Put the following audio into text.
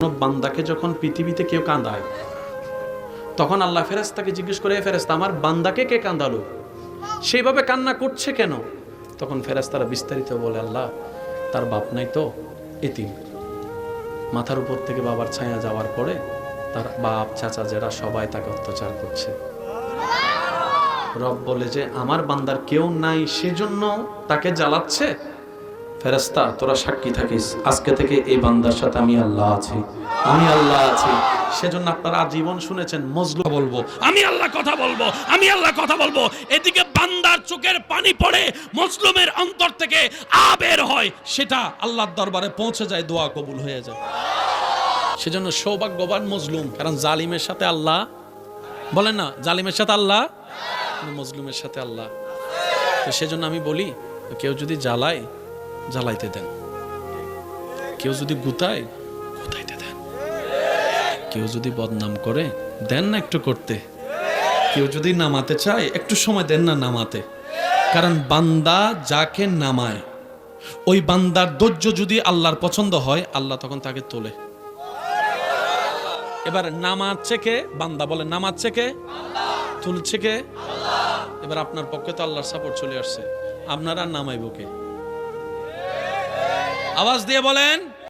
বান্দাকে যখন পৃথিবীতে কেউ কাঁদায় তখন আল্লাহ ফেরেশতাকে জিজ্ঞেস করে, ফেরেশতা আমার বান্দাকে কে কাঁদালো, সেইভাবে কান্না করছে কেন? তখন ফেরেশতারা বিস্তারিত বলে, আল্লাহ তার বাপ নাই তো, এতিম, মাথার উপর থেকে বাবার ছায়া যাওয়ার পরে তার বাপ চাচা যারা সবাই তাকে অত্যাচার করছে। রব বলে যে আমার বান্দার কেউ নাই সেজন্য তাকে জ্বালাচ্ছে। ফেরেশতা তোরা সাক্ষী থাকিস, আজকে থেকে এই বান্দার সাথে আমি আল্লাহ আছি, আমি আল্লাহ আছি। সেজন্য আপনারা আজীবন শুনেছেন মজলুম বলবো, আমি আল্লাহ কথা বলবো, আমি আল্লাহ কথা বলবো। এদিকে বান্দার চোখের পানি পড়ে, মজলুমের অন্তর থেকে বের হয়, সেটা আল্লাহর দরবারে পৌঁছে যায়, দোয়া কবুল হয়ে যায়। সেজন্য সৌভাগ্যবান মজলুম, কারণ জালিমের সাথে আল্লাহ বলেন না, জালিমের সাথে আল্লাহ, মজলুমের সাথে আল্লাহ। তো সেজন্য আমি বলি, কেউ যদি জ্বালায় জ্বালাইতে দেন, কেউ যদি গুতায় গুতাইতে দেন, কেউ যদি বদনাম করে দেন না একটু করতে, কেউ যদি নামাতে চায় একটু সময় দেন না নামাতে। কারণ বান্দা যাকে নামায় ওই বান্দার ধৈর্য যদি আল্লাহর পছন্দ হয়, আল্লাহ তখন তাকে তোলে। এবার নামাচ্ছে কে? বান্দা বলে নামাচ্ছে কে? তুলছে কে? এবার আপনার পক্ষে তো আল্লাহর সাপোর্ট চলে আসছে, আপনারা নামাইব কে? আওয়াজ দিয়ে বলেন।